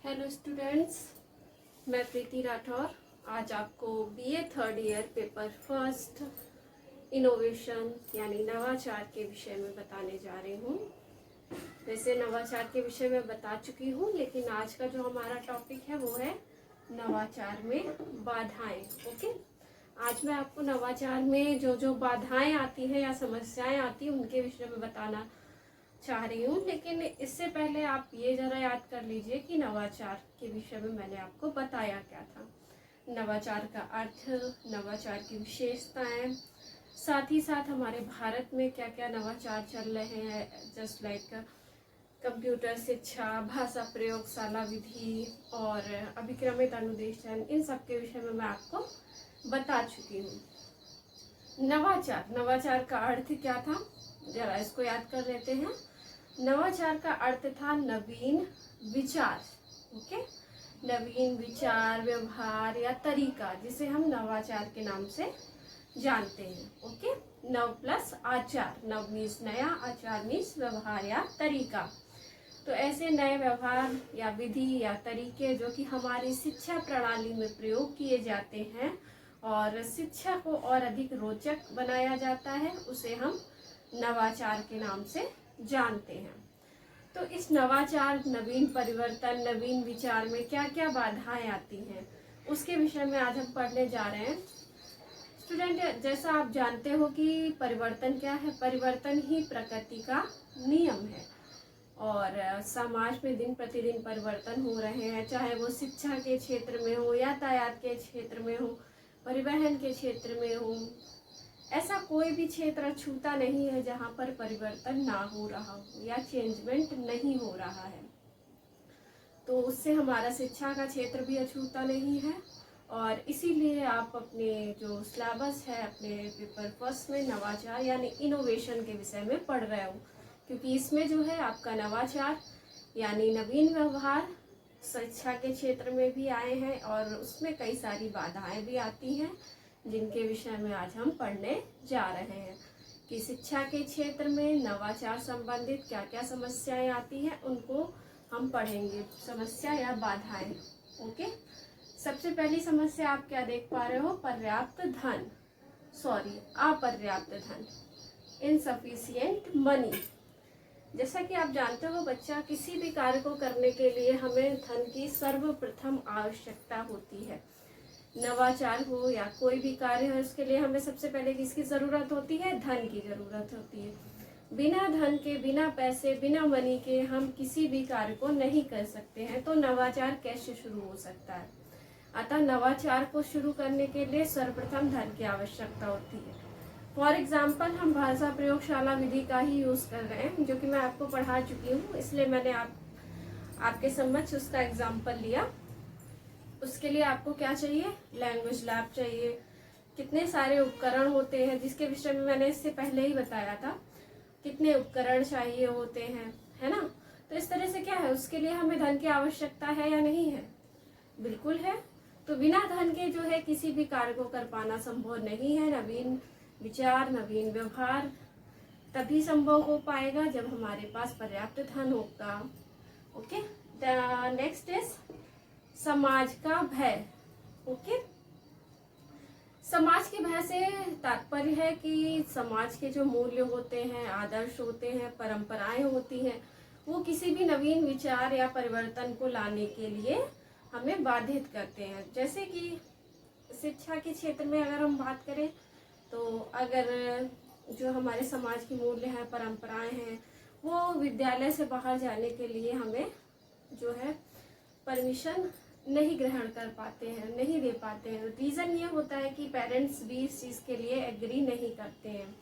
Hello students, मैं प्रीति राठौर आज आपको BA third year paper first innovation यानी नवाचार के विषय में बताने जा रही हूँ। वैसे नवाचार के विषय में बता चुकी हूँ, लेकिन आज का जो हमारा टॉपिक है वो है नवाचार में बाधाएं। ओके, आज मैं आपको नवाचार में जो जो बाधाएं आती हैं या समस्याएं आती हैं उनके विषय में बताना चाह रही हूँ। लेकिन इससे पहले आप ये जरा याद कर लीजिए कि नवाचार के विषय में मैंने आपको बताया क्या था। नवाचार का अर्थ, नवाचार की विशेषताएं, साथ ही साथ हमारे भारत में क्या क्या नवाचार चल रहे हैं, जस्ट लाइक कंप्यूटर शिक्षा, भाषा प्रयोगशाला विधि और अभिक्रमित अनुदेशन, इन सब के विषय में मैं आपको बता चुकी हूँ। नवाचार का अर्थ क्या था, जरा इसको याद कर लेते हैं। नवाचार का अर्थ था नवीन विचार। ओके, नवीन विचार, व्यवहार या तरीका, जिसे हम नवाचार के नाम से जानते हैं। ओके, नव प्लस आचार, नव मीन्स नया, आचार मीन्स व्यवहार या तरीका। तो ऐसे नए व्यवहार या विधि या तरीके जो कि हमारी शिक्षा प्रणाली में प्रयोग किए जाते हैं और शिक्षा को और अधिक रोचक बनाया जाता है, उसे हम नवाचार के नाम से जानते हैं। तो इस नवाचार, नवीन परिवर्तन, नवीन विचार में क्या क्या बाधाएं आती हैं उसके विषय में आज हम पढ़ने जा रहे हैं। स्टूडेंट, जैसा आप जानते हो कि परिवर्तन क्या है, परिवर्तन ही प्रकृति का नियम है और समाज में दिन प्रतिदिन परिवर्तन हो रहे हैं, चाहे वो शिक्षा के क्षेत्र में हो, यातायात के क्षेत्र में हो, परिवहन के क्षेत्र में हो। ऐसा कोई भी क्षेत्र छूता नहीं है जहाँ पर परिवर्तन ना हो रहा हो या चेंजमेंट नहीं हो रहा है। तो उससे हमारा शिक्षा का क्षेत्र भी अछूता नहीं है और इसीलिए आप अपने जो सिलेबस है, अपने पेपर फर्स्ट में नवाचार यानी इनोवेशन के विषय में पढ़ रहे हो, क्योंकि इसमें जो है आपका नवाचार यानी नवीन व्यवहार शिक्षा के क्षेत्र में भी आए हैं और उसमें कई सारी बाधाएं भी आती हैं, जिनके विषय में आज हम पढ़ने जा रहे हैं कि शिक्षा के क्षेत्र में नवाचार संबंधित क्या क्या समस्याएं आती हैं, उनको हम पढ़ेंगे, समस्या या बाधाएं। ओके, सबसे पहली समस्या आप क्या देख पा रहे हो, अपर्याप्त धन, इनसफिशिएंट मनी। जैसा कि आप जानते हो बच्चा, किसी भी कार्य को करने के लिए हमें धन की सर्वप्रथम आवश्यकता होती है। नवाचार हो या कोई भी कार्य है, उसके लिए हमें सबसे पहले किसकी जरूरत होती है, धन की जरूरत होती है। बिना धन के, बिना पैसे, बिना मनी के हम किसी भी कार्य को नहीं कर सकते हैं। तो नवाचार कैसे शुरू हो सकता है? अतः नवाचार को शुरू करने के लिए सर्वप्रथम धन की आवश्यकता होती है। फॉर एग्जाम्पल, हम भाषा प्रयोगशाला विधि का ही यूज कर रहे हैं, जो कि मैं आपको पढ़ा चुकी हूँ, इसलिए मैंने आपके समक्ष उसका एग्जाम्पल लिया। उसके लिए आपको क्या चाहिए, लैंग्वेज लैब चाहिए। कितने सारे उपकरण होते हैं, जिसके विषय में मैंने इससे पहले ही बताया था, कितने उपकरण चाहिए होते हैं, है ना। तो इस तरह से क्या है, उसके लिए हमें धन की आवश्यकता है या नहीं है? बिल्कुल है। तो बिना धन के जो है किसी भी कार्य को कर पाना संभव नहीं है। नवीन विचार, नवीन व्यवहार तभी संभव हो पाएगा जब हमारे पास पर्याप्त धन होगा। ओके, द नेक्स्ट इज समाज का भय। ओके, समाज के भय से तात्पर्य है कि समाज के जो मूल्य होते हैं, आदर्श होते हैं, परंपराएं होती हैं, वो किसी भी नवीन विचार या परिवर्तन को लाने के लिए हमें बाधित करते हैं। जैसे कि शिक्षा के क्षेत्र में अगर हम बात करें, तो अगर जो हमारे समाज के मूल्य हैं, परंपराएं हैं, वो विद्यालय से बाहर जाने के लिए हमें जो है परमिशन नहीं ग्रहण कर पाते हैं, नहीं दे पाते हैं। रीज़न ये होता है कि पेरेंट्स भी इस चीज़ के लिए एग्री नहीं करते हैं।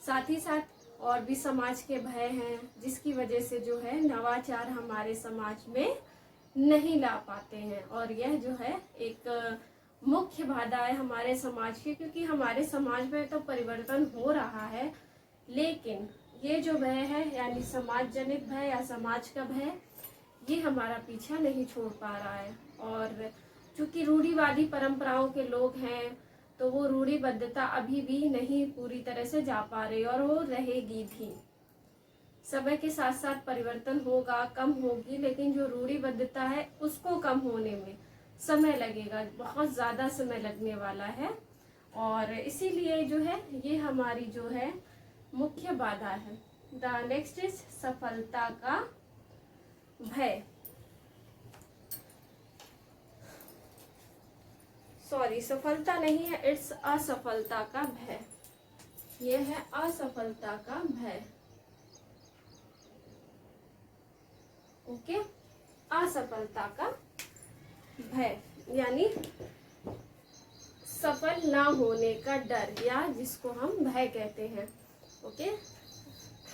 साथ ही साथ और भी समाज के भय हैं, जिसकी वजह से जो है नवाचार हमारे समाज में नहीं ला पाते हैं और यह जो है एक मुख्य बाधा है हमारे समाज की, क्योंकि हमारे समाज में तो परिवर्तन हो रहा है, लेकिन ये जो भय है यानी समाज जनित भय या समाज का भय, ये हमारा पीछा नहीं छोड़ पा रहा है। और चूंकि रूढ़िवादी परंपराओं के लोग हैं, तो वो रूढ़िबद्धता अभी भी नहीं पूरी तरह से जा पा रही और वो रहेगी भी। समय के साथ साथ परिवर्तन होगा, कम होगी, लेकिन जो रूढ़िबद्धता है उसको कम होने में समय लगेगा, बहुत ज़्यादा समय लगने वाला है। और इसीलिए जो है ये हमारी जो है मुख्य बाधा है। द नेक्स्ट इज सफलता का भय। सॉरी, सफलता नहीं है, इट्स असफलता का भय। ये है असफलता का भय। ओके, असफलता का भय यानी सफल ना होने का डर, या जिसको हम भय कहते हैं। ओके,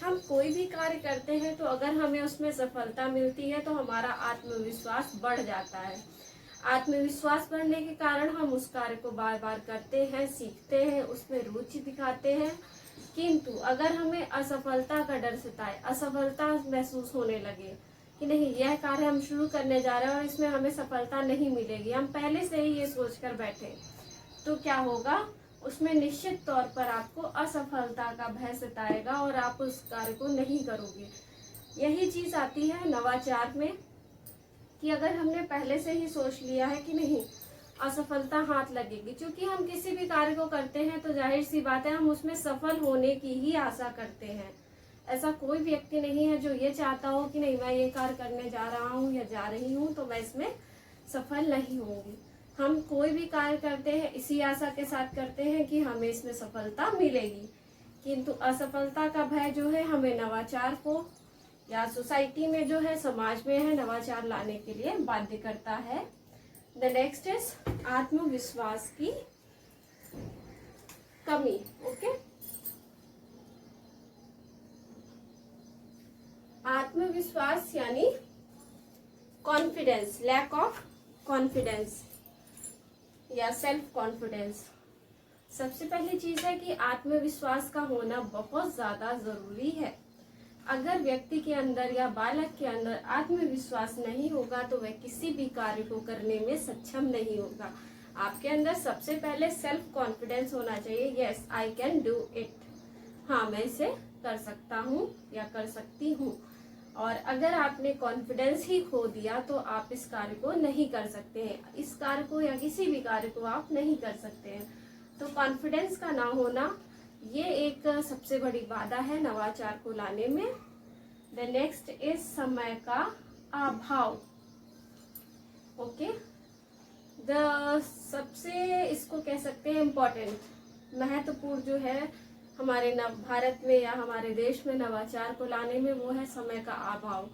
हम कोई भी कार्य करते हैं तो अगर हमें उसमें सफलता मिलती है तो हमारा आत्मविश्वास बढ़ जाता है। आत्मविश्वास बढ़ने के कारण हम उस कार्य को बार बार करते हैं, सीखते हैं, उसमें रुचि दिखाते हैं। किंतु अगर हमें असफलता का डर सताए, असफलता महसूस होने लगे कि नहीं यह कार्य हम शुरू करने जा रहे हैं और इसमें हमें सफलता नहीं मिलेगी, हम पहले से ही ये सोचकर बैठे, तो क्या होगा, उसमें निश्चित तौर पर आपको असफलता का भय सताएगा और आप उस कार्य को नहीं करोगे। यही चीज आती है नवाचार में कि अगर हमने पहले से ही सोच लिया है कि नहीं असफलता हाथ लगेगी, क्योंकि हम किसी भी कार्य को करते हैं तो जाहिर सी बात है हम उसमें सफल होने की ही आशा करते हैं। ऐसा कोई व्यक्ति नहीं है जो ये चाहता हो कि नहीं मैं ये कार्य करने जा रहा हूँ या जा रही हूँ तो मैं इसमें सफल नहीं होंगी। हम कोई भी कार्य करते हैं इसी आशा के साथ करते हैं कि हमें इसमें सफलता मिलेगी, किंतु असफलता का भय जो है हमें नवाचार को या सोसाइटी में जो है, समाज में है, नवाचार लाने के लिए बाध्य करता है। द नेक्स्ट इज आत्मविश्वास की कमी। ओके, आत्मविश्वास यानी कॉन्फिडेंस, लैक ऑफ कॉन्फिडेंस या सेल्फ कॉन्फिडेंस। सबसे पहली चीज है कि आत्मविश्वास का होना बहुत ज्यादा जरूरी है। अगर व्यक्ति के अंदर या बालक के अंदर आत्मविश्वास नहीं होगा तो वह किसी भी कार्य को करने में सक्षम नहीं होगा। आपके अंदर सबसे पहले सेल्फ कॉन्फिडेंस होना चाहिए। Yes I can do it, हाँ मैं इसे कर सकता हूँ या कर सकती हूँ। और अगर आपने कॉन्फिडेंस ही खो दिया तो आप इस कार्य को नहीं कर सकते हैं, इस कार्य को या किसी भी कार्य को आप नहीं कर सकते हैं। तो कॉन्फिडेंस का ना होना ये एक सबसे बड़ी बाधा है नवाचार को लाने में। द नेक्स्ट इज समय का अभाव। ओके, द सबसे इसको कह सकते हैं इम्पोर्टेंट, महत्वपूर्ण जो है हमारे भारत में या हमारे देश में नवाचार को लाने में, वो है समय का अभाव।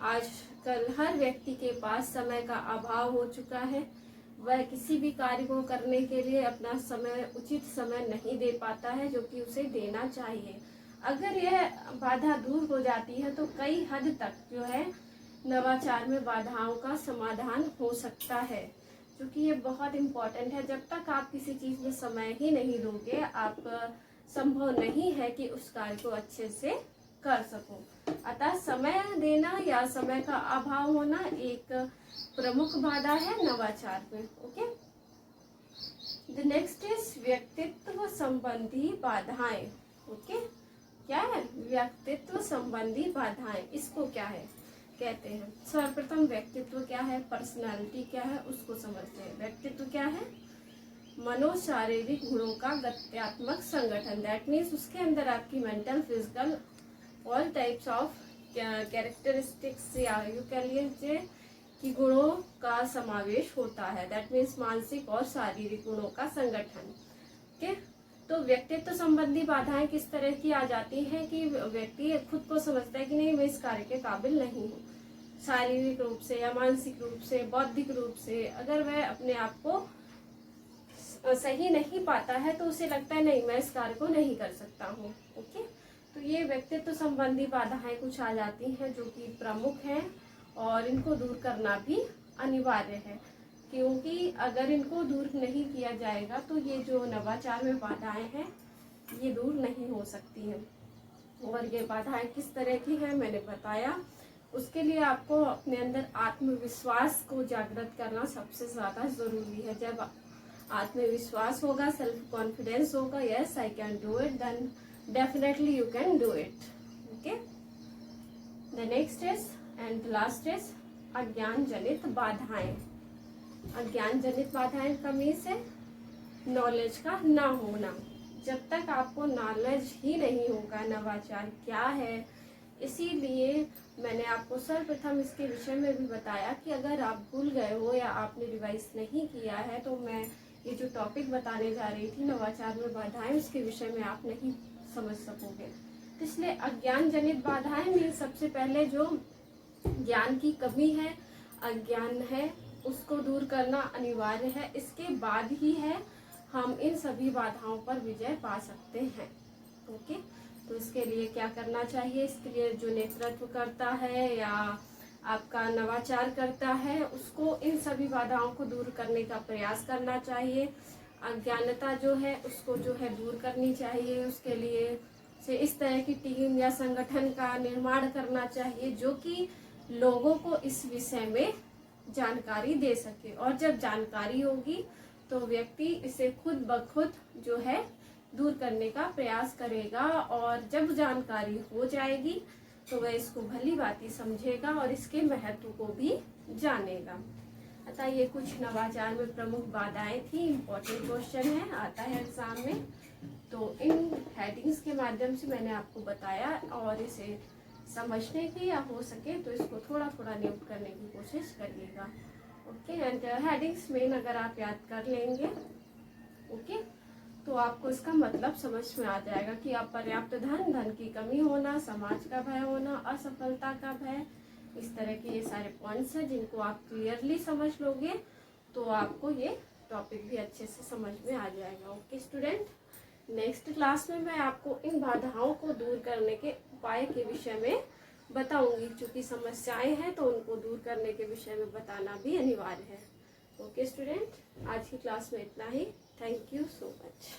आजकल हर व्यक्ति के पास समय का अभाव हो चुका है। वह किसी भी कार्य को करने के लिए अपना समय, उचित समय नहीं दे पाता है जो कि उसे देना चाहिए। अगर यह बाधा दूर हो जाती है तो कई हद तक जो है नवाचार में बाधाओं का समाधान हो सकता है, क्योंकि ये बहुत इम्पोर्टेंट है। जब तक आप किसी चीज में समय ही नहीं दोगे, आप संभव नहीं है कि उस कार्य को अच्छे से कर सको। अतः समय देना या समय का अभाव होना एक प्रमुख बाधा है नवाचार में। ओके, द नेक्स्ट इज व्यक्तित्व संबंधी बाधाएं। ओके, क्या है व्यक्तित्व संबंधी बाधाएं, इसको क्या है कहते हैं। सर्वप्रथम व्यक्तित्व क्या है, पर्सनालिटी क्या है, उसको समझते हैं। व्यक्तित्व क्या है, मनोशारीरिक गुणों का गत्यात्मक संगठन। दैट मीन्स उसके अंदर आपकी mental, physical, all types of characteristics या यू कह लीजिए कि गुणों का समावेश होता है। दैट मीन्स मानसिक और शारीरिक गुणों का संगठन। ओके, तो व्यक्तित्व संबंधी बाधाएं किस तरह की आ जाती हैं कि व्यक्ति खुद को समझता है कि नहीं मैं इस कार्य के काबिल नहीं हूँ, शारीरिक रूप से या मानसिक रूप से, बौद्धिक रूप से अगर वह अपने आप को सही नहीं पाता है तो उसे लगता है नहीं मैं इस कार्य को नहीं कर सकता हूँ। ओके, तो ये व्यक्तित्व संबंधी बाधाएं कुछ आ जाती हैं जो कि प्रमुख हैं और इनको दूर करना भी अनिवार्य है, क्योंकि अगर इनको दूर नहीं किया जाएगा तो ये जो नवाचार में बाधाएं हैं ये दूर नहीं हो सकती हैं। और ये बाधाएं किस तरह की हैं मैंने बताया। उसके लिए आपको अपने अंदर आत्मविश्वास को जागृत करना सबसे ज़्यादा ज़रूरी है। जब आत्मविश्वास होगा, सेल्फ कॉन्फिडेंस होगा, yes I can do it, then definitely you can do it. Okay, the next is and last is अज्ञान जनित बाधाएं। अज्ञान जनित बाधाएं का मीन्स है नॉलेज का ना होना। जब तक आपको नॉलेज ही नहीं होगा नवाचार क्या है, इसीलिए मैंने आपको सर्वप्रथम इसके विषय में भी बताया कि अगर आप भूल गए हो या आपने रिवाइज नहीं किया है तो मैं ये जो टॉपिक बताने जा रही थी नवाचार में बाधाएं, उसके विषय में आप नहीं समझ सकोगे। तो इसलिए अज्ञान जनित बाधाएं में सबसे पहले जो ज्ञान की कमी है, अज्ञान है, उसको दूर करना अनिवार्य है। इसके बाद ही है हम इन सभी बाधाओं पर विजय पा सकते हैं। ओके, तो इसके लिए क्या करना चाहिए? इसके लिए जो नेतृत्व करता है या आपका नवाचार करता है उसको इन सभी बाधाओं को दूर करने का प्रयास करना चाहिए। अज्ञानता जो है उसको जो है दूर करनी चाहिए। उसके लिए से इस तरह की टीम या संगठन का निर्माण करना चाहिए जो कि लोगों को इस विषय में जानकारी दे सके। और जब जानकारी होगी तो व्यक्ति इसे खुद ब खुद जो है दूर करने का प्रयास करेगा। और जब जानकारी हो जाएगी तो वह इसको भली भांति समझेगा और इसके महत्व को भी जानेगा। अतः ये कुछ नवाचार में प्रमुख बाधाएं थी। इम्पोर्टेंट क्वेश्चन है, आता है एग्जाम में। तो इन हेडिंग्स के माध्यम से मैंने आपको बताया और इसे समझने की या हो सके तो इसको थोड़ा थोड़ा नोट करने की कोशिश करिएगा। ओके, एंड हेडिंग्स में अगर आप याद कर लेंगे ओके तो आपको इसका मतलब समझ में आ जाएगा कि अपर्याप्त धन, धन की कमी होना, समाज का भय होना, असफलता का भय, इस तरह के ये सारे पॉइंट्स हैं जिनको आप क्लियरली समझ लोगे तो आपको ये टॉपिक भी अच्छे से समझ में आ जाएगा। ओके स्टूडेंट, नेक्स्ट क्लास में मैं आपको इन बाधाओं को दूर करने के उपाय के विषय में बताऊंगी। चूंकि समस्याएं हैं तो उनको दूर करने के विषय में बताना भी अनिवार्य है। ओके स्टूडेंट, आज की क्लास में इतना ही। Thank you so much.